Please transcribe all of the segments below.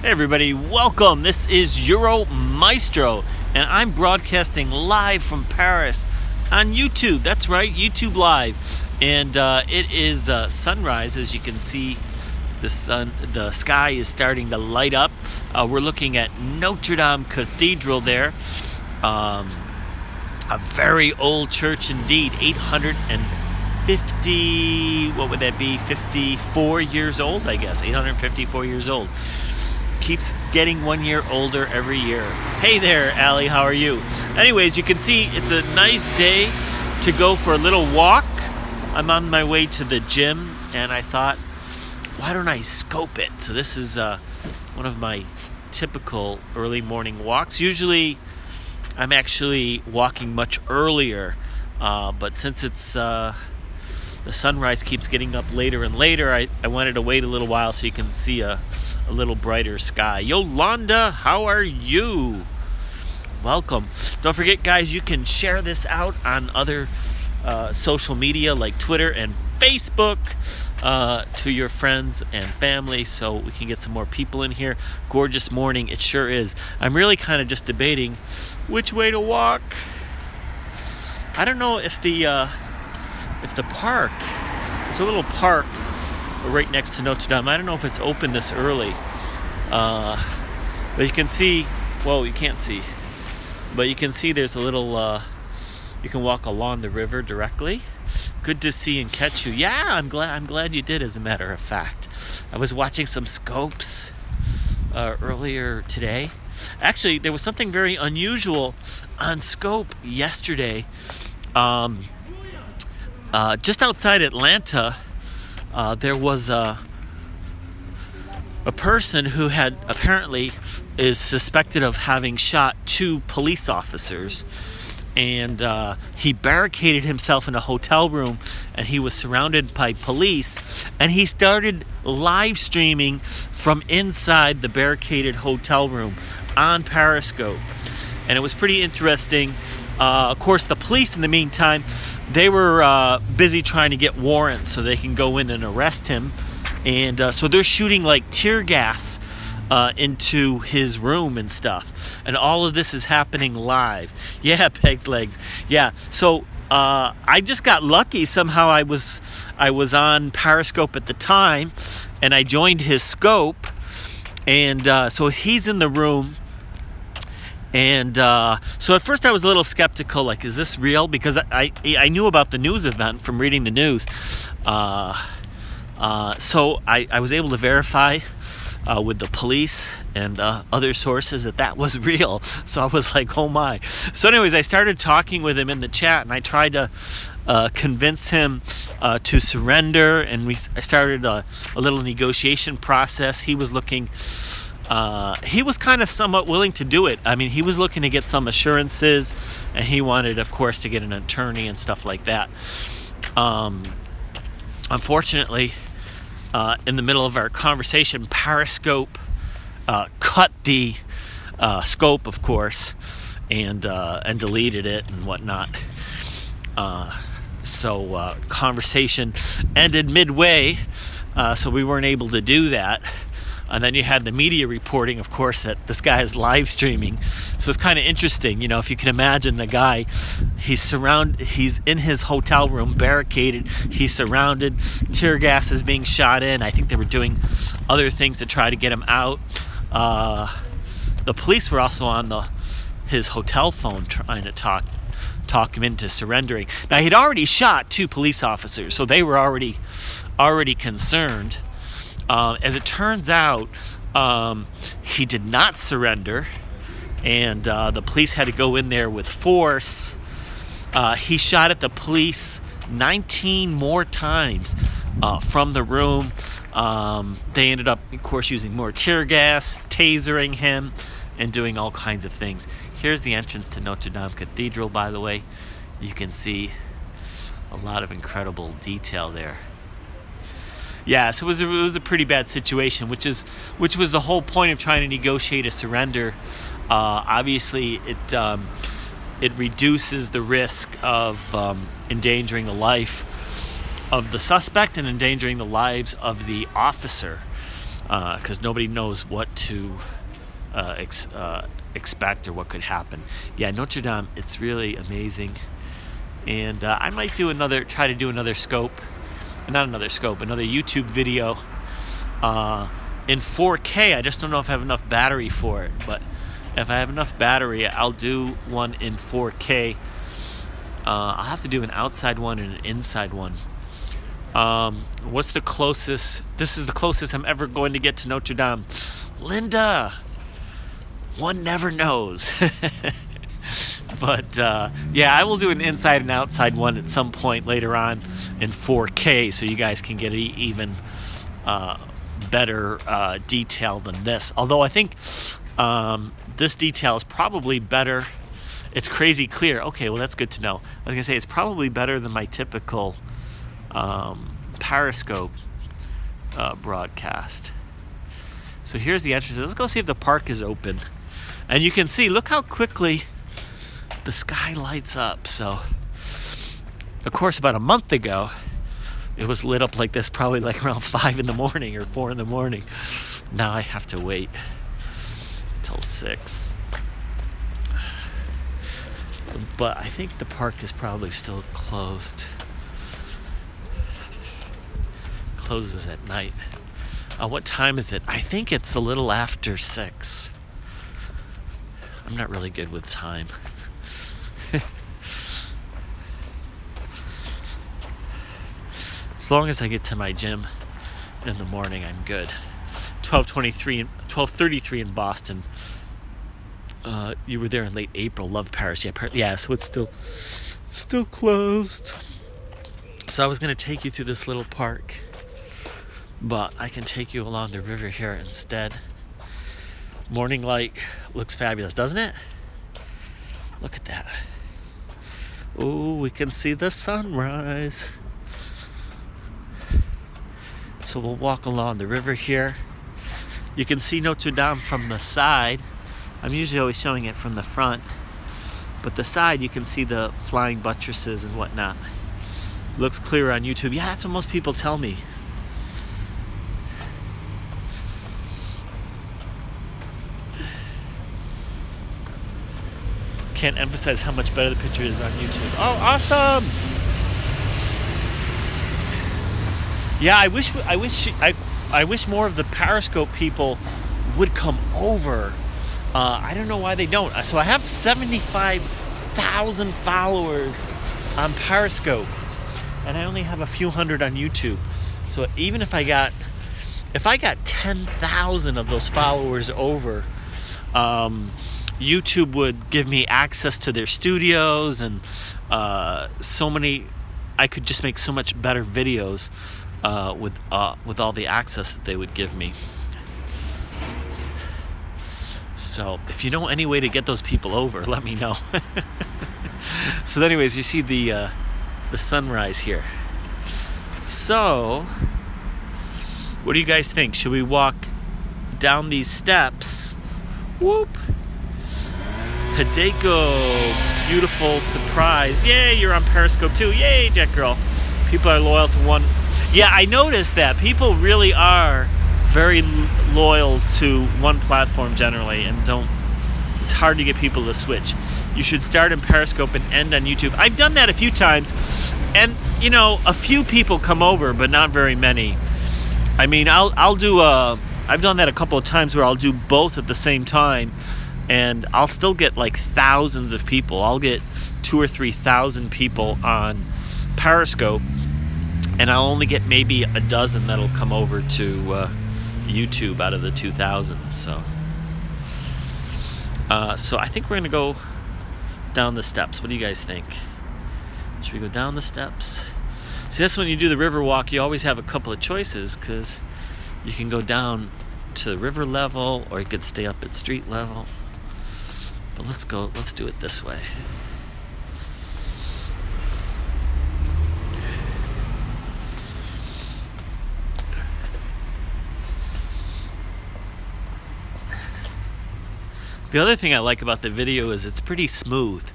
Hey everybody, welcome. This is Euro Maestro, and I'm broadcasting live from Paris on YouTube. That's right, YouTube Live. And it is sunrise. As you can see, the sky is starting to light up. We're looking at Notre Cathedral there. A very old church indeed, 850, what would that be, 54 years old, I guess, 854 years old. Keeps getting 1 year older every year. Hey there, Allie, how are you? Anyways, you can see it's a nice day to go for a little walk. I'm on my way to the gym, and I thought, why don't I scope it? So this is one of my typical early morning walks. Usually, I'm actually walking much earlier, but since it's the sunrise keeps getting up later and later, I wanted to wait a little while so you can see a little brighter sky. Yolanda, how are you? Welcome. Don't forget, guys, you can share this out on other social media like Twitter and Facebook to your friends and family so we can get some more people in here. Gorgeous morning, it sure is. I'm really kind of just debating which way to walk. I don't know if the park, it's a little park right next to Notre Dame. I don't know if it's open this early, but you can see, well, you can't see, but you can see there's a little, you can walk along the river directly. Good to see and catch you. Yeah, I'm glad you did, as a matter of fact. I was watching some scopes earlier today. Actually, there was something very unusual on scope yesterday. Just outside Atlanta, there was a person who had apparently is suspected of having shot 2 police officers, and he barricaded himself in a hotel room, and he was surrounded by police, and he started live streaming from inside the barricaded hotel room on Periscope, and it was pretty interesting. Of course, the police in the meantime, they were busy trying to get warrants so they can go in and arrest him, and so they're shooting like tear gas into his room and stuff, and all of this is happening live. Yeah, Peg's legs. Yeah, so I just got lucky. Somehow I was on Periscope at the time, and I joined his scope, and so he's in the room. And so at first I was a little skeptical, like, is this real? Because I knew about the news event from reading the news. So I was able to verify with the police and other sources that was real. So I was like, oh my. So anyways, I started talking with him in the chat, and I tried to convince him to surrender, and I started a little negotiation process. He was looking... he was kind of somewhat willing to do it. I mean, he was looking to get some assurances, and he wanted, of course, to get an attorney and stuff like that. Unfortunately, in the middle of our conversation, Periscope cut the scope, of course, and deleted it and whatnot. So conversation ended midway, so we weren't able to do that. And then you had the media reporting, of course, that this guy is live streaming. So it's kind of interesting, you know, if you can imagine the guy, he's in his hotel room, barricaded, he's surrounded, tear gas is being shot in. I think they were doing other things to try to get him out. The police were also on his hotel phone trying to talk him into surrendering. Now, he'd already shot 2 police officers, so they were already concerned. As it turns out, he did not surrender, and the police had to go in there with force. He shot at the police 19 more times from the room. They ended up, of course, using more tear gas, tasering him, and doing all kinds of things. Here's the entrance to Notre Dame Cathedral, by the way. You can see a lot of incredible detail there. Yeah, so it was a pretty bad situation, which was the whole point of trying to negotiate a surrender. Obviously, it reduces the risk of endangering the life of the suspect and endangering the lives of the officer. because nobody knows what to expect or what could happen. Yeah, Notre Dame, it's really amazing. And I might try to do another YouTube video in 4K. I just don't know if I have enough battery for it, but if I have enough battery, I'll do one in 4K. I'll have to do an outside one and an inside one. What's the closest? This is the closest I'm ever going to get to Notre Dame. Linda, one never knows. But yeah, I will do an inside and outside one at some point later on in 4K, so you guys can get even better detail than this. Although I think this detail is probably better. It's crazy clear. Okay, well, that's good to know. I was gonna say it's probably better than my typical Periscope broadcast. So here's the entrance. Let's go see if the park is open. And you can see, look how quickly the sky lights up. So, of course, about a month ago, it was lit up like this, probably like around 5 in the morning or 4 in the morning. Now I have to wait till 6. But I think the park is probably still closed. Closes at night. What time is it? I think it's a little after 6. I'm not really good with time. As long as I get to my gym in the morning, I'm good. 12:33 in Boston. You were there in late April. Love Paris. Yeah, so it's still closed. So I was gonna take you through this little park, but I can take you along the river here instead. Morning light looks fabulous, doesn't it? Look at that. Oh, we can see the sunrise. So we'll walk along the river here. You can see Notre Dame from the side. I'm usually always showing it from the front, but the side you can see the flying buttresses and whatnot. Looks clear on YouTube. Yeah, that's what most people tell me. Can't emphasize how much better the picture is on YouTube. Oh, awesome! Yeah, I wish more of the Periscope people would come over. I don't know why they don't. So I have 75,000 followers on Periscope, and I only have a few hundred on YouTube. So even if I got 10,000 of those followers over, YouTube would give me access to their studios and so many. I could just make so much better videos with all the access that they would give me. So if you know any way to get those people over, let me know. So anyways, you see the sunrise here. So what do you guys think? Should we walk down these steps? Whoop! Hideko, beautiful surprise. Yay, you're on Periscope too. Yay, Jet Girl. People are loyal to one. Yeah, I noticed that people really are very loyal to one platform generally, and it's hard to get people to switch. You should start in Periscope and end on YouTube. I've done that a few times, and you know, a few people come over, but not very many. I mean, I've done that a couple of times where I'll do both at the same time, and I'll still get like thousands of people. I'll get 2,000 or 3,000 people on Periscope, and I'll only get maybe a dozen that'll come over to YouTube out of the 2,000. So I think we're gonna go down the steps. What do you guys think? Should we go down the steps? See, that's when you do the river walk, you always have a couple of choices, because you can go down to the river level, or you could stay up at street level. But let's do it this way. The other thing I like about the video is it's pretty smooth.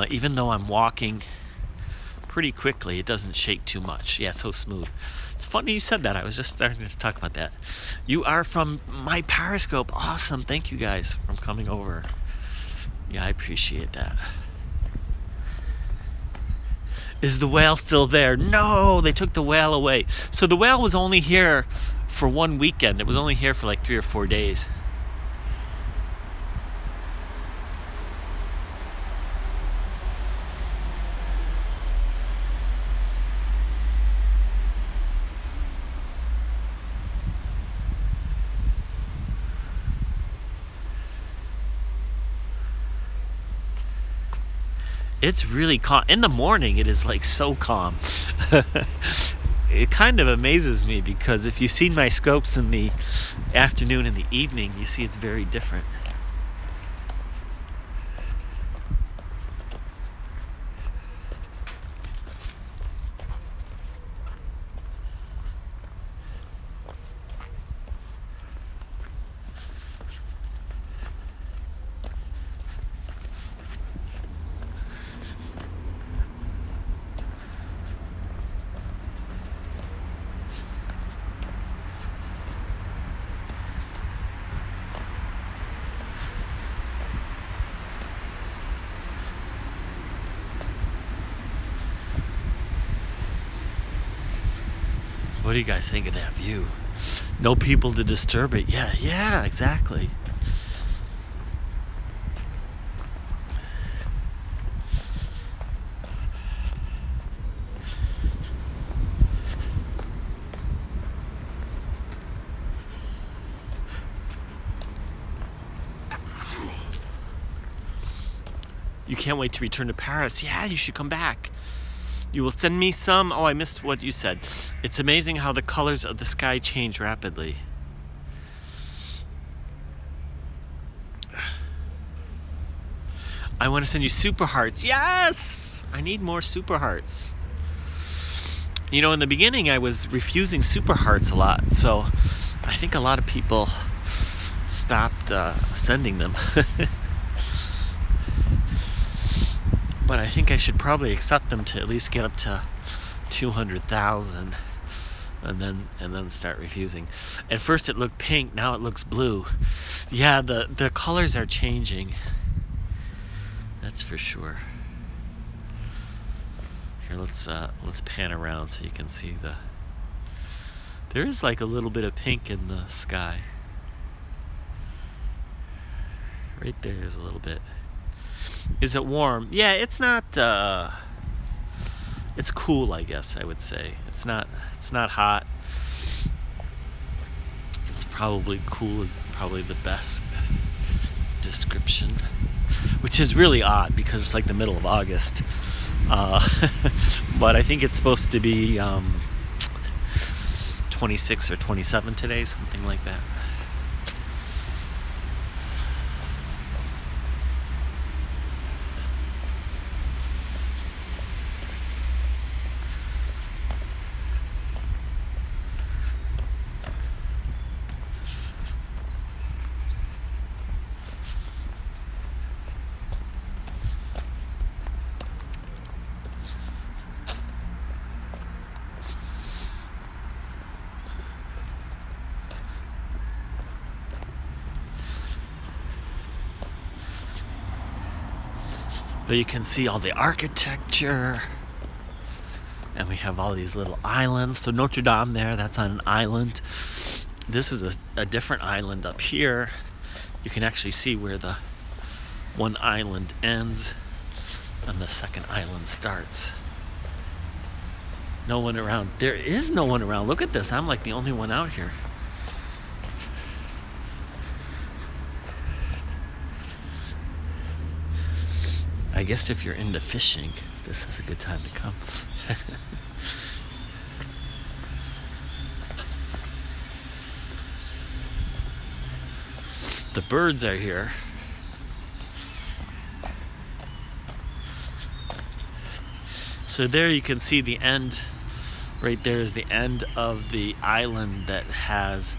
Even though I'm walking pretty quickly, it doesn't shake too much. Yeah, it's so smooth. It's funny you said that. I was just starting to talk about that. You are from my Periscope. Awesome. Thank you guys for coming over. Yeah, I appreciate that. Is the whale still there? No, they took the whale away. So the whale was only here for one weekend. It was only here for like 3 or 4 days. It's really calm. In the morning, it is like so calm. It kind of amazes me because if you've seen my scopes in the afternoon and the evening, you see it's very different. What do you guys think of that view? No people to disturb it. Yeah, exactly. You can't wait to return to Paris. Yeah, you should come back. You will send me some. Oh, I missed what you said. It's amazing how the colors of the sky change rapidly. I want to send you super hearts. Yes! I need more super hearts. You know, in the beginning, I was refusing super hearts a lot. So I think a lot of people stopped sending them. But I think I should probably accept them to at least get up to 200,000 and then start refusing. At first it looked pink, now it looks blue. Yeah, the colors are changing. That's for sure. Here, let's pan around so you can see there is like a little bit of pink in the sky. Right there is a little bit. Is it warm? Yeah, it's not it's cool, I guess I would say. It's not hot. It's probably cool is probably the best description. Which is really odd because it's like the middle of August. But I think it's supposed to be 26 or 27 today, something like that. But you can see all the architecture, and we have all these little islands. So Notre Dame there, that's on an island. This is a different island up here. You can actually see where the one island ends and the second island starts. No one around. There is no one around. Look at this. I'm like the only one out here. I guess if you're into fishing, this is a good time to come. The birds are here. So there you can see the end. Right there is the end of the island that has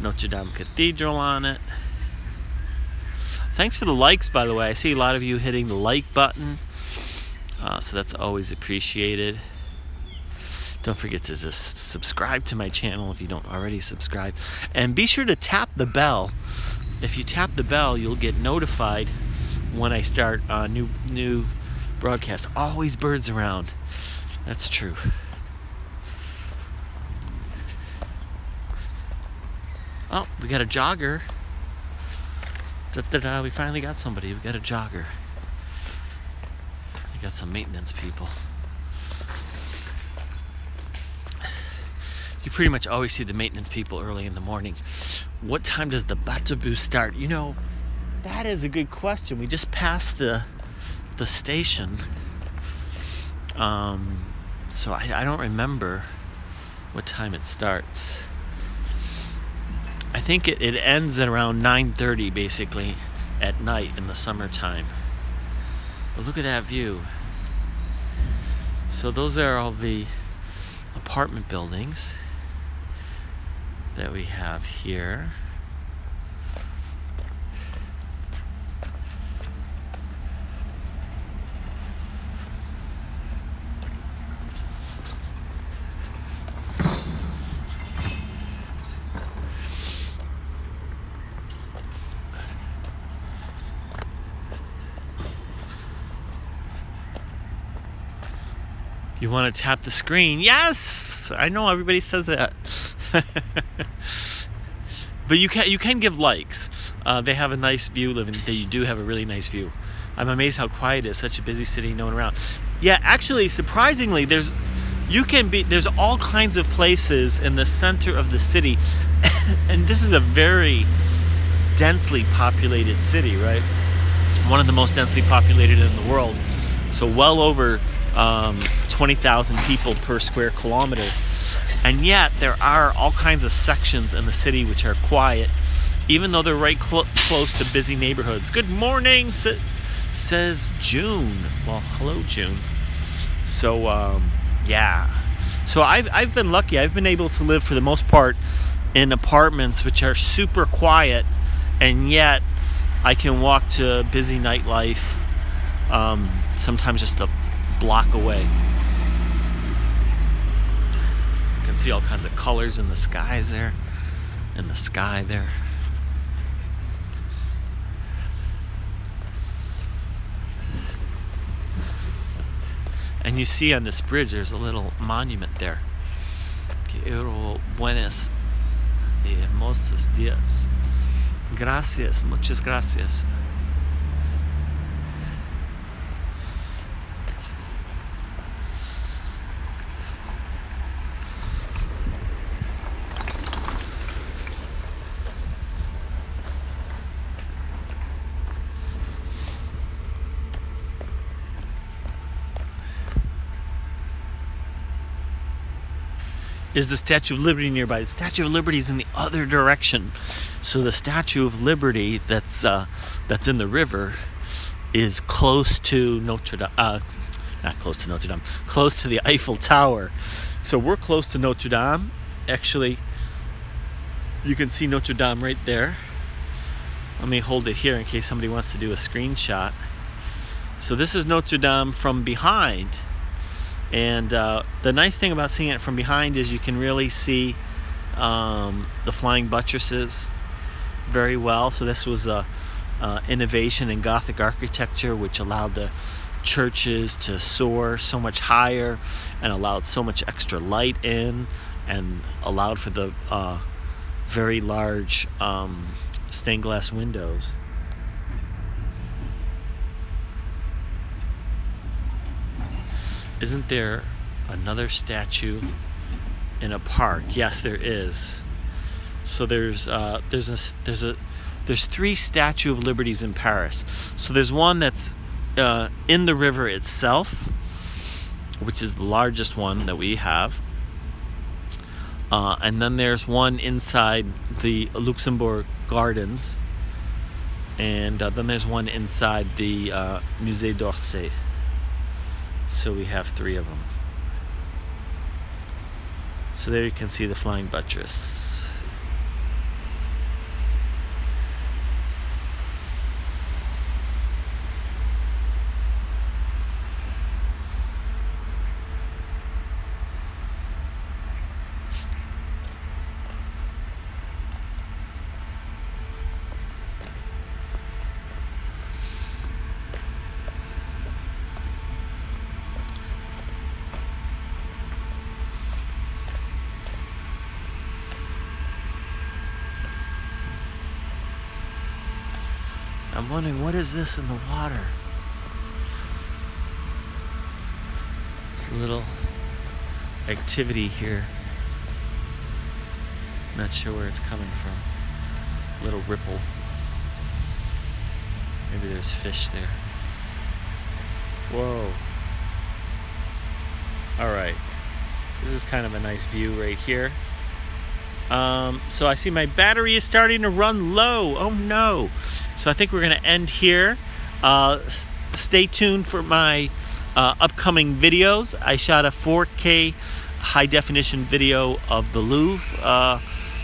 Notre Dame Cathedral on it. Thanks for the likes, by the way. I see a lot of you hitting the like button, so that's always appreciated. Don't forget to just subscribe to my channel if you don't already subscribe. And be sure to tap the bell. If you tap the bell, you'll get notified when I start a new broadcast. Always birds around. That's true. Oh, we got a jogger. Da-da-da, we finally got somebody. We got a jogger. We got some maintenance people. You pretty much always see the maintenance people early in the morning. What time does the bateau start? You know, that is a good question. We just passed the station. So I don't remember what time it starts. I think it ends at around 9:30 basically at night in the summertime. But look at that view. So those are all the apartment buildings that we have here. You want to tap the screen? Yes! I know everybody says that. But you can give likes. They have a nice view. You do have a really nice view. I'm amazed how quiet it is. Such a busy city, no one around. Yeah, actually, surprisingly, there's all kinds of places in the center of the city, and this is a very densely populated city, right? One of the most densely populated in the world. So well over 20,000 people per square kilometer. And yet there are all kinds of sections in the city which are quiet, even though they're right close to busy neighborhoods. Good morning, says June. Well, hello, June. So yeah. So I've been lucky. I've been able to live for the most part in apartments which are super quiet, and yet I can walk to busy nightlife, sometimes just a block away. You can see all kinds of colors in the skies there, in the sky there. And you see on this bridge, there's a little monument there. Quiero buenos y hermosos días. Gracias, muchas gracias. Is the Statue of Liberty nearby? The Statue of Liberty is in the other direction. So the Statue of Liberty that's in the river is close to Notre Dame. Not close to Notre Dame. Close to the Eiffel Tower. So we're close to Notre Dame. Actually, you can see Notre Dame right there. Let me hold it here in case somebody wants to do a screenshot. So this is Notre Dame from behind. And the nice thing about seeing it from behind is you can really see the flying buttresses very well. So this was a innovation in Gothic architecture which allowed the churches to soar so much higher and allowed so much extra light in, and allowed for the very large stained glass windows. Isn't there another statue in a park? Yes, there is. So there's three Statue of Liberties in Paris. So there's one that's in the river itself, which is the largest one that we have. And then there's one inside the Luxembourg Gardens. And then there's one inside the Musée d'Orsay. So we have three of them. So there you can see the flying buttress. I'm wondering, what is this in the water? It's a little activity here. Not sure where it's coming from. Little ripple. Maybe there's fish there. Whoa. Alright. This is kind of a nice view right here. So I see my battery is starting to run low. Oh no. So I think we're going to end here. Stay tuned for my upcoming videos. I shot a 4K high definition video of the Louvre a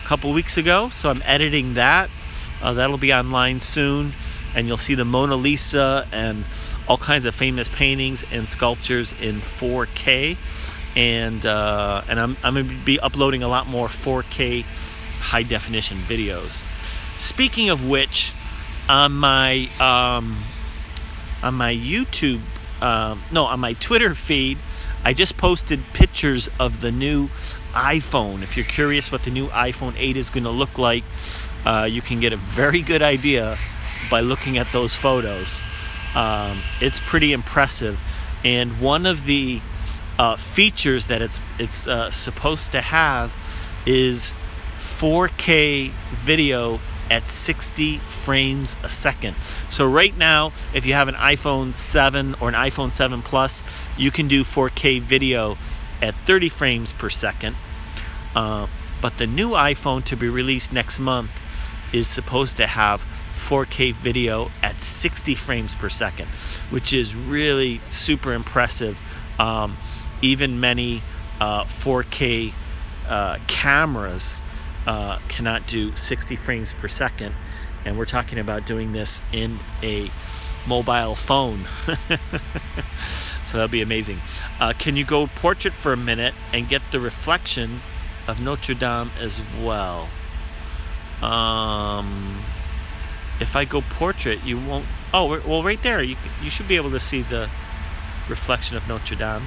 couple weeks ago, so I'm editing that. That'll be online soon, and you'll see the Mona Lisa and all kinds of famous paintings and sculptures in 4K. And I'm going to be uploading a lot more 4K high definition videos. Speaking of which, on my YouTube, on my Twitter feed, I just posted pictures of the new iPhone. If you're curious what the new iPhone 8 is going to look like, you can get a very good idea by looking at those photos. It's pretty impressive, and one of the features that it's supposed to have is 4K video at 60 frames a second. So right now, if you have an iPhone 7 or an iPhone 7 Plus, you can do 4K video at 30 frames per second. But the new iPhone to be released next month is supposed to have 4K video at 60 frames per second, which is really super impressive. Even many 4K cameras cannot do 60 frames per second, and we're talking about doing this in a mobile phone. So that'll be amazing. Can you go portrait for a minute and get the reflection of Notre Dame as well? If I go portrait, you won't. Oh, well, right there, you should be able to see the reflection of Notre Dame.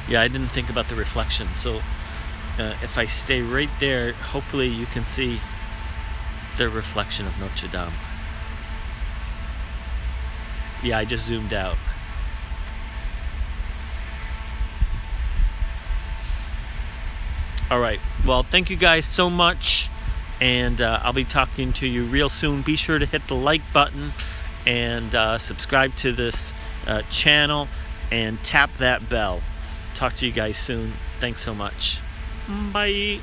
Yeah, I didn't think about the reflection. So if I stay right there, hopefully you can see the reflection of Notre Dame. Yeah, I just zoomed out. All right, well, thank you guys so much, and I'll be talking to you real soon. Be sure to hit the like button and subscribe to this channel and tap that bell. Talk to you guys soon. Thanks so much. Bye.